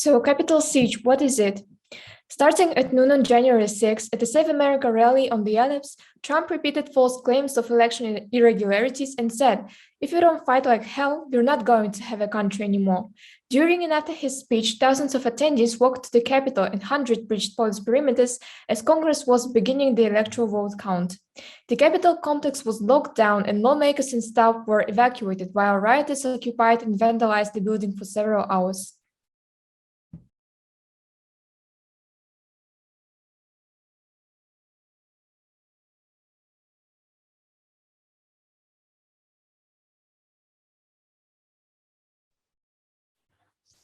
So, Capitol Siege, what is it? Starting at noon on January 6 at the Save America rally on the Ellipse, Trump repeated false claims of election irregularities and said, "If you don't fight like hell, you're not going to have a country anymore." During and after his speech, thousands of attendees walked to the Capitol and hundreds breached police perimeters as Congress was beginning the electoral vote count. The Capitol complex was locked down and lawmakers and staff were evacuated while rioters occupied and vandalized the building for several hours.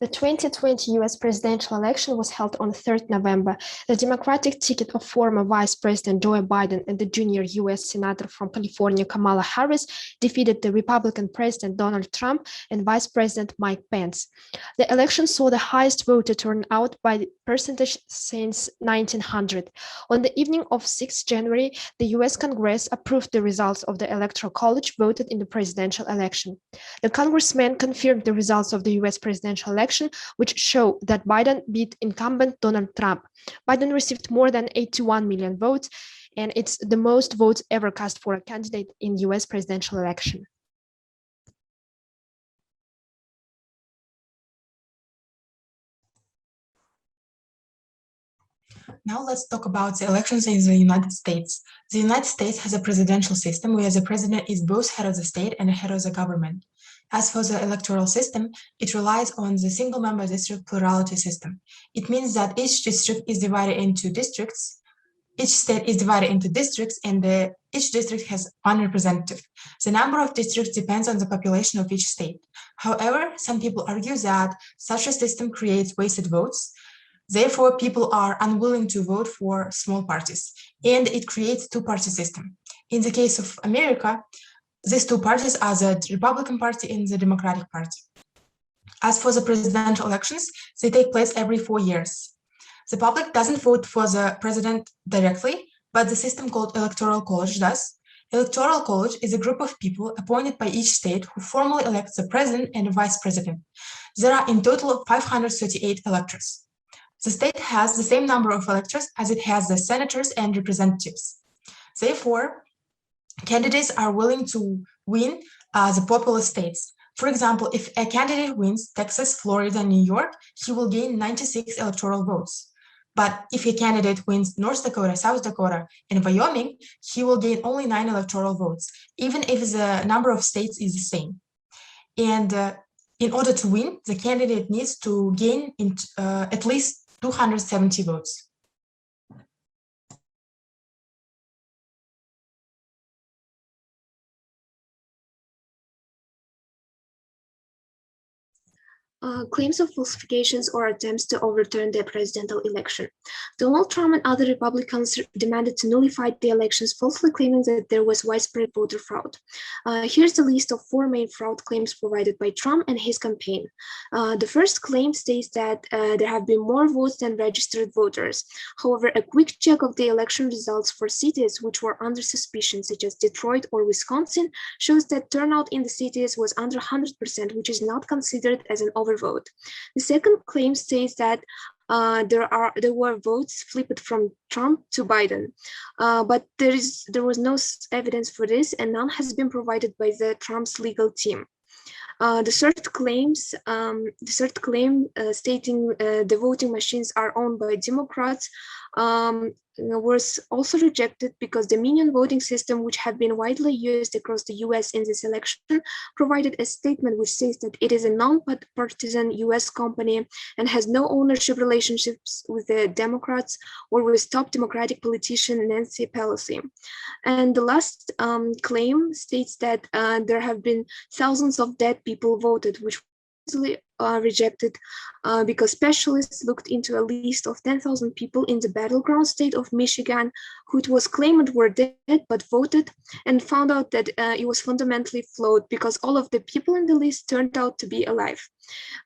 The 2020 US presidential election was held on 3rd November. The Democratic ticket of former Vice President Joe Biden and the junior US Senator from California Kamala Harris defeated the Republican President Donald Trump and Vice President Mike Pence. The election saw the highest voter turnout by percentage since 1900. On the evening of 6 January, the US Congress approved the results of the Electoral College voted in the presidential election. The congressman confirmed the results of the US presidential election, which show that Biden beat incumbent Donald Trump. Biden received more than 81 million votes, and it's the most votes ever cast for a candidate in US presidential election. Now let's talk about the elections in the United States. The United States has a presidential system where the president is both head of the state and head of the government. As for the electoral system, it relies on the single-member district plurality system. It means that each district is divided into districts, each state is divided into districts, and each district has one representative. The number of districts depends on the population of each state. However, some people argue that such a system creates wasted votes. Therefore, people are unwilling to vote for small parties, and it creates two-party system. In the case of America, these two parties are the Republican Party and the Democratic Party. As for the presidential elections, they take place every 4 years. The public doesn't vote for the president directly, but the system called Electoral College does. Electoral College is a group of people appointed by each state who formally elects the president and the vice president. There are in total 538 electors. The state has the same number of electors as it has the senators and representatives. Therefore, candidates are willing to win the populous states. For example, if a candidate wins Texas, Florida, New York, he will gain 96 electoral votes. But if a candidate wins North Dakota, South Dakota, and Wyoming, he will gain only 9 electoral votes, even if the number of states is the same. And in order to win, the candidate needs to gain at least 270 votes. Claims of falsifications or attempts to overturn the presidential election. Donald Trump and other Republicans demanded to nullify the elections, falsely claiming that there was widespread voter fraud. Here's the list of 4 main fraud claims provided by Trump and his campaign. The first claim states that there have been more votes than registered voters. However, a quick check of the election results for cities which were under suspicion, such as Detroit or Wisconsin, shows that turnout in the cities was under 100%, which is not considered as an overvote. The second claim states that there were votes flipped from Trump to Biden, but there was no evidence for this, and none has been provided by the Trump's legal team. The third claim stating the voting machines are owned by Democrats was also rejected because the Minion voting system, which had been widely used across the US in this election, provided a statement which says that it is a non-partisan US company and has no ownership relationships with the Democrats or with top Democratic politician Nancy Pelosi. And the last claim states that there have been thousands of dead people voted, which was rejected because specialists looked into a list of 10,000 people in the battleground state of Michigan who it was claimed were dead but voted, and found out that it was fundamentally flawed because all of the people in the list turned out to be alive.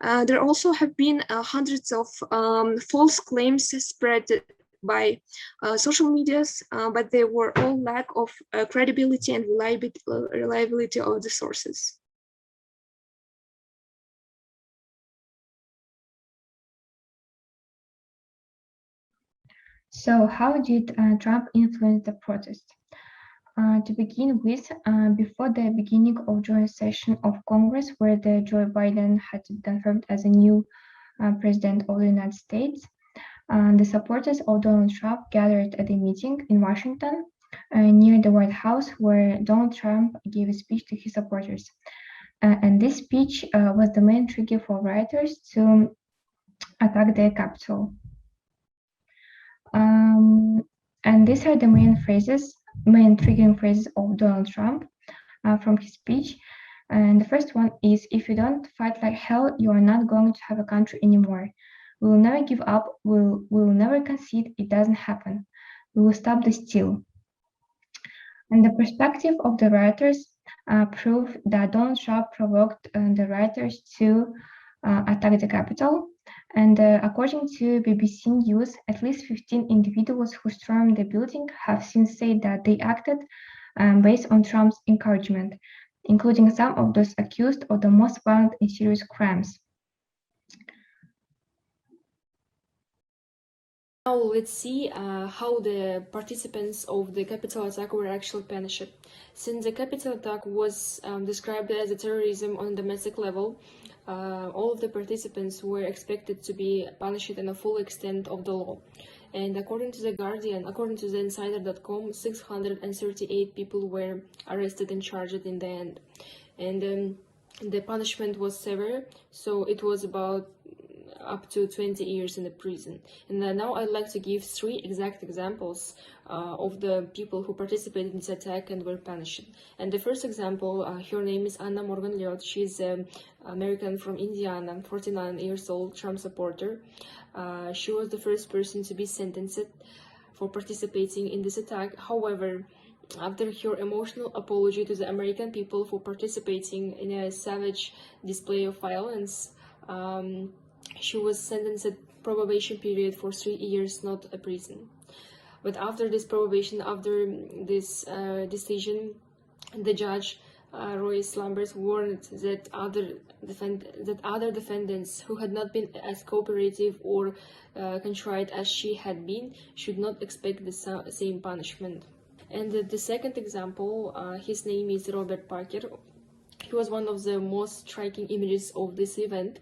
There also have been hundreds of false claims spread by social medias, but they were all lack of credibility and reliability of the sources. So how did Trump influence the protest? To begin with, before the beginning of joint session of Congress, where Joe Biden had been confirmed as a new president of the United States, the supporters of Donald Trump gathered at a meeting in Washington near the White House, where Donald Trump gave a speech to his supporters. And this speech was the main trigger for rioters to attack the Capitol. And these are the main triggering phrases of Donald Trump from his speech. And the first one is, if you don't fight like hell, you are not going to have a country anymore. We will never give up. We will never concede. It doesn't happen. We will stop the steal. And the perspective of the rioters prove that Donald Trump provoked the rioters to attack the Capitol. And according to BBC News, at least 15 individuals who stormed the building have since said that they acted based on Trump's encouragement, including some of those accused of the most violent and serious crimes. Now let's see how the participants of the Capitol attack were actually punished. Since the Capitol attack was described as a terrorism on a domestic level, all of the participants were expected to be punished in the full extent of the law. And according to The Guardian, according to the Insider.com, 638 people were arrested and charged in the end. And the punishment was severe, so it was about up to 20 years in the prison. And now I'd like to give 3 exact examples of the people who participated in this attack and were punished. And the first example, her name is Anna Morgan-Leod. She's an American from Indiana, 49 years old, Trump supporter. She was the first person to be sentenced for participating in this attack. However, after her emotional apology to the American people for participating in a savage display of violence, she was sentenced probation period for 3 years, not a prison. But after this probation, after this decision, the judge, Royce Lambert, warned that other defendants who had not been as cooperative or contrite as she had been should not expect the same punishment. And the second example, his name is Robert Parker. He was one of the most striking images of this event.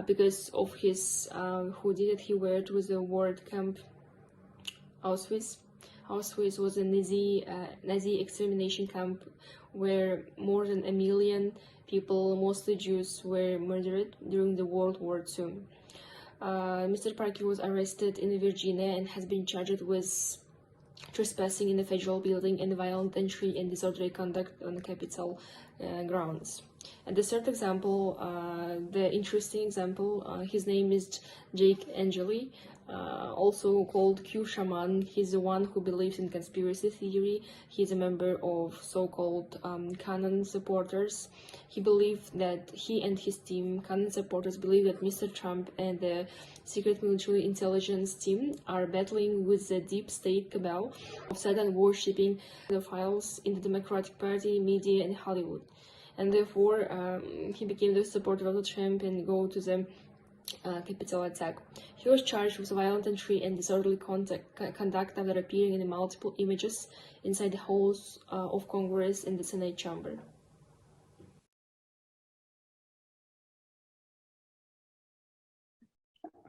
Because of his hoodie that he wore with the word camp Auschwitz. Auschwitz was a Nazi extermination camp where more than 1 million people, mostly Jews, were murdered during the World War II. Mr. Parker was arrested in Virginia and has been charged with trespassing in a federal building and violent entry and disorderly conduct on Capitol grounds. And the third example, the interesting example, his name is Jake Angeli, also called Q Shaman. He's the one who believes in conspiracy theory. He's a member of so-called Canon supporters. He believed that he and his team, Canon supporters, believe that Mr. Trump and the secret military intelligence team are battling with the deep state cabal of Satan worshipping pedophiles in the Democratic Party, media, and Hollywood. And therefore, he became the supporter of the Trump and go to the Capitol attack. He was charged with violent entry and disorderly conduct after appearing in multiple images inside the halls of Congress and the Senate chamber.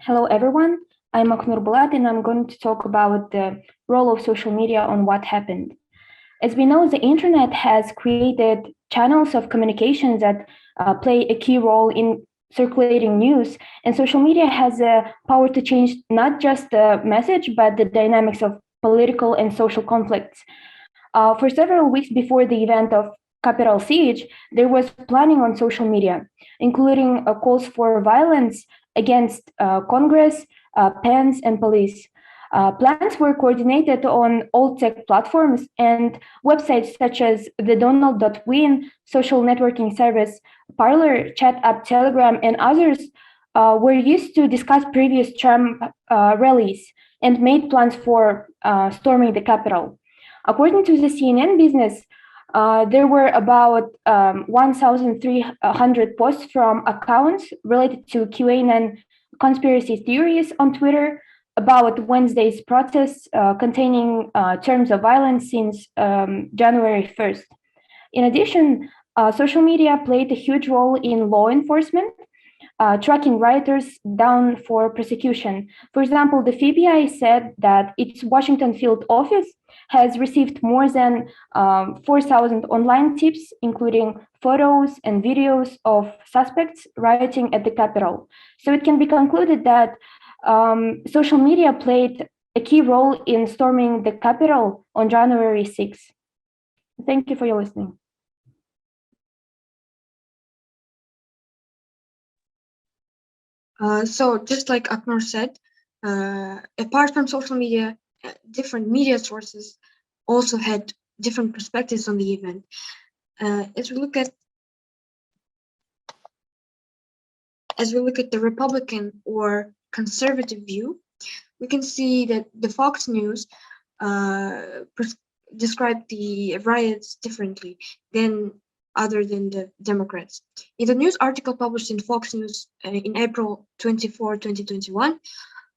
Hello, everyone. I'm Aknur Bulat, and I'm going to talk about the role of social media on what happened. As we know, the internet has created channels of communications that play a key role in circulating news, and social media has the power to change not just the message, but the dynamics of political and social conflicts. For several weeks before the event of Capitol siege, there was planning on social media, including calls for violence against Congress, Pence, and police. Plans were coordinated on all tech platforms, and websites such as the Donald.win, social networking service, Parler, Chat App, Telegram, and others were used to discuss previous Trump rallies and made plans for storming the Capitol. According to the CNN business, there were about 1,300 posts from accounts related to QAnon conspiracy theories on Twitter, about Wednesday's protests containing terms of violence since January 1st. In addition, social media played a huge role in law enforcement, tracking rioters down for prosecution. For example, the FBI said that its Washington field office has received more than 4,000 online tips, including photos and videos of suspects rioting at the Capitol. So it can be concluded that social media played a key role in storming the Capitol on January 6th. Thank you for your listening. So just like Aknur said, apart from social media, different media sources also had different perspectives on the event. As we look at the Republican or conservative view, we can see that the Fox News described the riots differently than other than the Democrats. In the news article published in Fox News in April 24, 2021,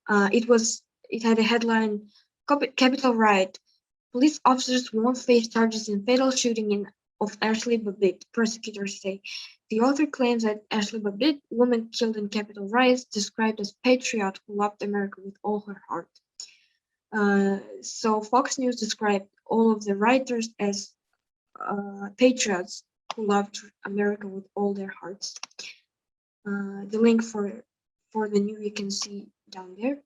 it had a headline, Capitol Riot. Police officers won't face charges in fatal shooting of Ashley Babbitt, prosecutors say. The author claims that Ashley Babbitt, woman killed in Capitol riots, described as patriot who loved America with all her heart. So Fox News described all of the rioters as patriots who loved America with all their hearts. The link for the news you can see down there.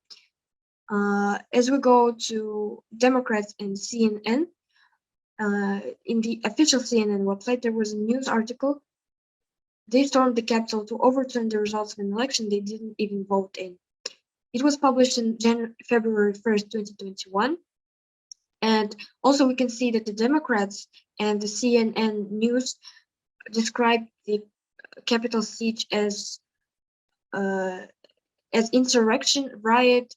As we go to Democrats and CNN, in the official CNN website, there was a news article. They stormed the Capitol to overturn the results of an election they didn't even vote in. It was published in February 1st, 2021. And also we can see that the Democrats and the CNN news described the Capitol siege as insurrection, riot,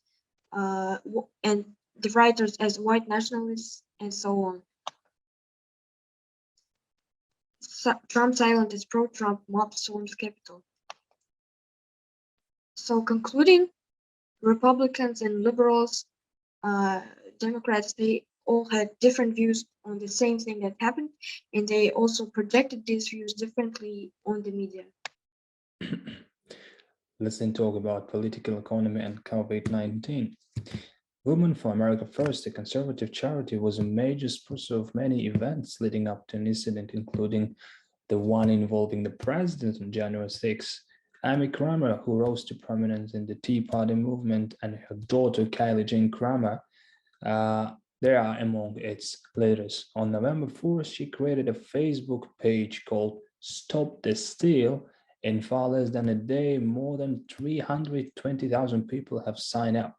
and the rioters as white nationalists, and so on. Trump silent as pro-Trump mob storms Capitol. So concluding, Republicans and liberals, Democrats, they all had different views on the same thing that happened, and they also projected these views differently on the media. Let's then talk about political economy and COVID-19. Women for America First, a conservative charity, was a major sponsor of many events leading up to an incident, including the one involving the president on January 6. Amy Kramer, who rose to prominence in the Tea Party movement, and her daughter Kylie Jane Kramer, they are among its leaders. On November 4th, she created a Facebook page called Stop the Steal. In far less than a day, more than 320,000 people have signed up.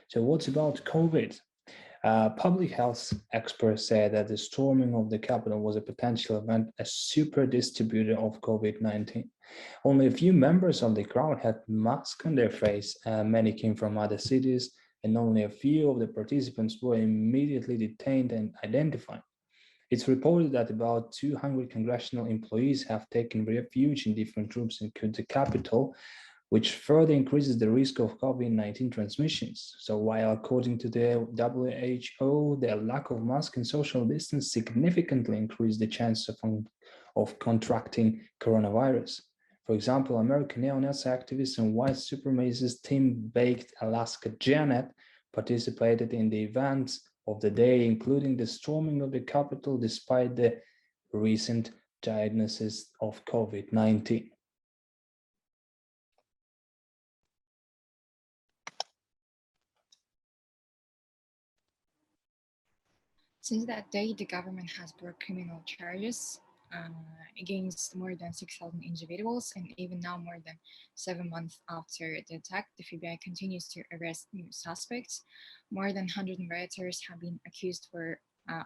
So what's about COVID? Public health experts say that the storming of the Capitol was a potential event, a super distributor of COVID-19. Only a few members of the crowd had masks on their face. Many came from other cities, and only a few of the participants were immediately detained and identified. It's reported that about 200 congressional employees have taken refuge in different groups including the Capitol, which further increases the risk of COVID-19 transmissions. So while according to the WHO, the lack of mask and social distance significantly increased the chance of contracting coronavirus. For example, American neo-Nazi activist and white supremacist Tim Baked Alaska Janet participated in the events of the day, including the storming of the Capitol despite the recent diagnosis of COVID-19. Since that day, the government has brought criminal charges against more than 6,000 individuals, and even now, more than 7 months after the attack, the FBI continues to arrest new suspects. More than 100 rioters have been accused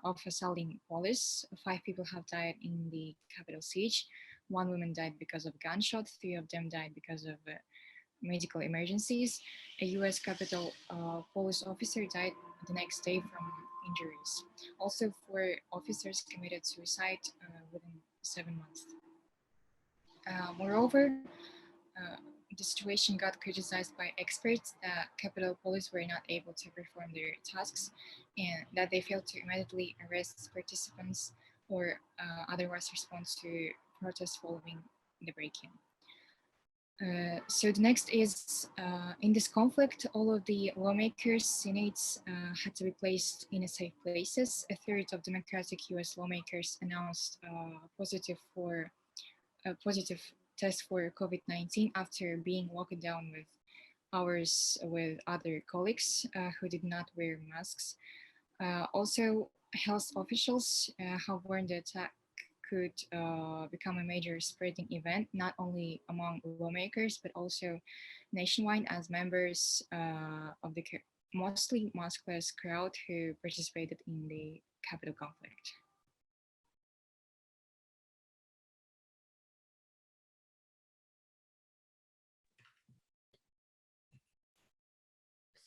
of assaulting police. 5 people have died in the Capitol siege. 1 woman died because of gunshots. 3 of them died because of medical emergencies. A U.S. Capitol police officer died the next day from injuries. Also, 4 officers committed suicide within 7 months. Moreover, the situation got criticized by experts that Capitol Police were not able to perform their tasks and that they failed to immediately arrest participants or otherwise respond to protests following the break-in. So the next is, in this conflict, all of the lawmakers' senates had to be placed in a safe places. A third of democratic US lawmakers announced positive test for COVID-19 after being locked down with hours with other colleagues who did not wear masks. Also, health officials have warned the attack could become a major spreading event, not only among lawmakers, but also nationwide as members of the mostly maskless crowd who participated in the Capitol conflict.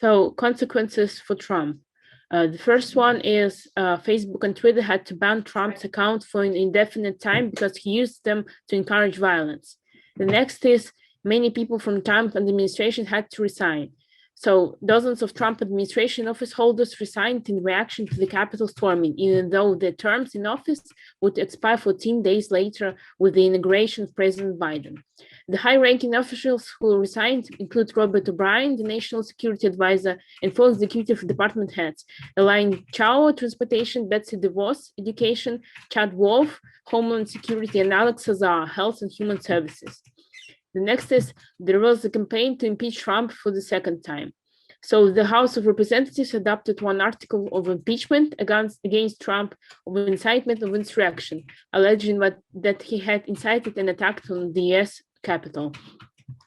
So consequences for Trump. The first one is Facebook and Twitter had to ban Trump's account for an indefinite time because he used them to encourage violence. The next is many people from Trump administration had to resign. So dozens of Trump administration office holders resigned in reaction to the Capitol storming, even though their terms in office would expire 14 days later with the inauguration of President Biden. The high-ranking officials who resigned include Robert O'Brien, the National Security Advisor, and 4 executive department heads: Elaine Chao, Transportation; Betsy DeVos, Education; Chad Wolf, Homeland Security; and Alex Azar, Health and Human Services. The next is there was a campaign to impeach Trump for the second time. So the House of Representatives adopted one article of impeachment against Trump of incitement of insurrection, alleging that he had incited an attack on the US Capitol.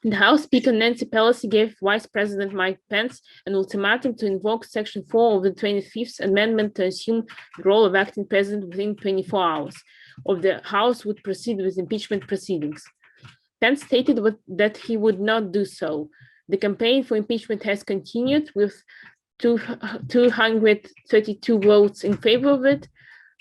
The House Speaker Nancy Pelosi gave Vice President Mike Pence an ultimatum to invoke Section 4 of the 25th Amendment to assume the role of acting president within 24 hours, or the House would proceed with impeachment proceedings. Pence stated that he would not do so. The campaign for impeachment has continued with 232 votes in favor of it,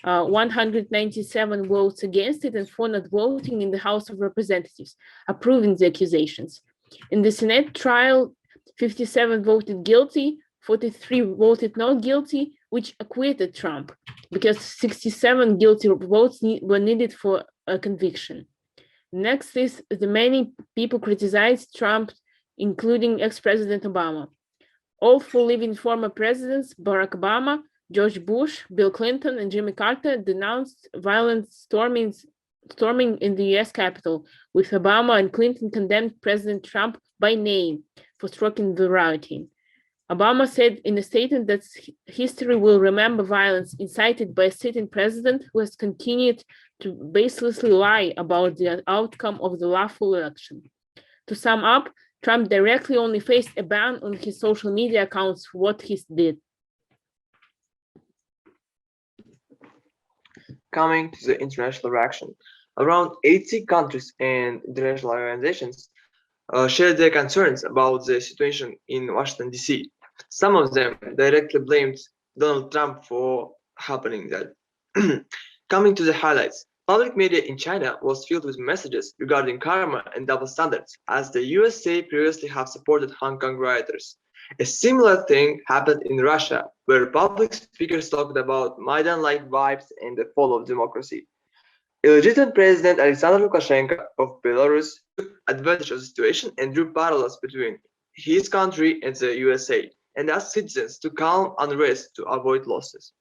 197 votes against it, and 4 not voting in the House of Representatives, approving the accusations. In the Senate trial, 57 voted guilty, 43 voted not guilty, which acquitted Trump, because 67 guilty votes were needed for a conviction. Next is the many people criticized Trump, including ex-President Obama. All 4 living former presidents, Barack Obama, George Bush, Bill Clinton, and Jimmy Carter, denounced violent storming in the US Capitol, with Obama and Clinton condemned President Trump by name for stroking the rioting. Obama said in a statement that history will remember violence incited by a sitting president who has continued to baselessly lie about the outcome of the lawful election. To sum up, Trump directly only faced a ban on his social media accounts for what he did. Coming to the international reaction, around 80 countries and international organizations shared their concerns about the situation in Washington, D.C. Some of them directly blamed Donald Trump for happening that. Coming to the highlights, public media in China was filled with messages regarding karma and double standards, as the USA previously have supported Hong Kong rioters. A similar thing happened in Russia, where public speakers talked about Maidan-like vibes and the fall of democracy. Illegitimate President Alexander Lukashenko of Belarus took advantage of the situation and drew parallels between his country and the USA, and asked citizens to calm unrest to avoid losses.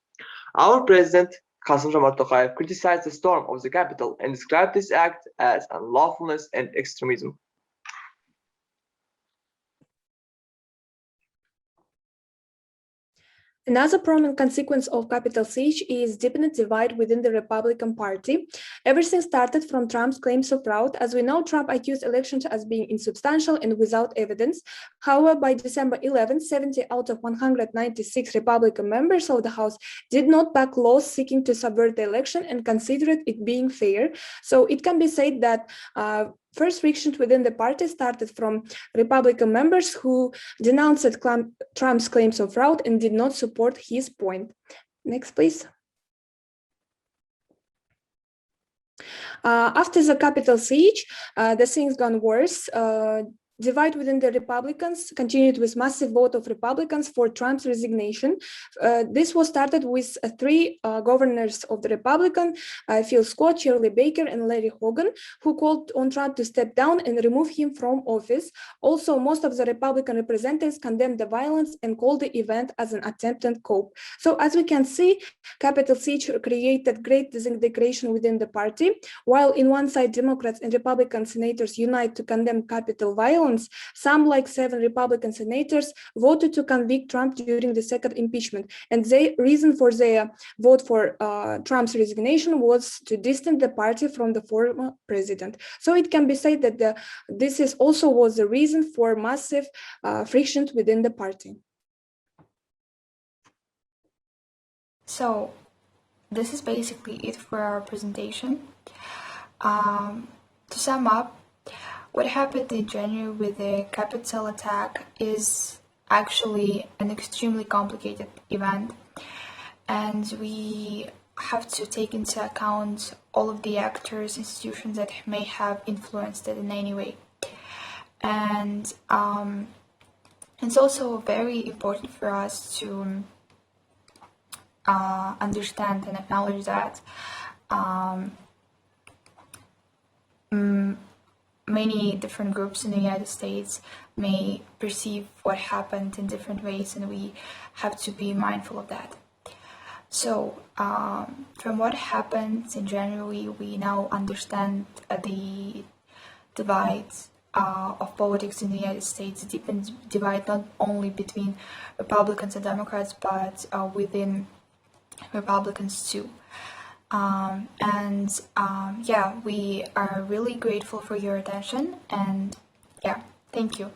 Our president, Kasım-Jomart Tokayev, criticized the storm of the Capitol and described this act as unlawfulness and extremism. Another prominent consequence of Capitol siege is deepened divide within the Republican Party. Everything started from Trump's claims of fraud. As we know, Trump accused elections as being insubstantial and without evidence. However, by December 11, 70 out of 196 Republican members of the House did not back laws seeking to subvert the election and considered it being fair. So it can be said that first friction within the party started from Republican members who denounced Trump's claims of fraud and did not support his point. Next, please. After the Capitol siege, the things gone worse. divide within the Republicans continued with massive vote of Republicans for Trump's resignation. This was started with three governors of the Republican, Phil Scott, Shirley Baker, and Larry Hogan, who called on Trump to step down and remove him from office. Also, most of the Republican representatives condemned the violence and called the event as an attempted coup. So as we can see, Capitol siege created great disintegration within the party. While in one side, Democrats and Republican senators unite to condemn Capitol violence, some, like 7 Republican senators, voted to convict Trump during the second impeachment. And the reason for their vote for Trump's resignation was to distance the party from the former president. So it can be said that this is also was the reason for massive friction within the party. So this is basically it for our presentation. To sum up, what happened in January with the Capitol attack is actually an extremely complicated event, and we have to take into account all of the actors, institutions that may have influenced it in any way. And it's also very important for us to understand and acknowledge that many different groups in the United States may perceive what happened in different ways, and we have to be mindful of that. So, from what happened in January, we now understand the divide of politics in the United States, deepens divide not only between Republicans and Democrats, but within Republicans too. Yeah, we are really grateful for your attention, and yeah, thank you.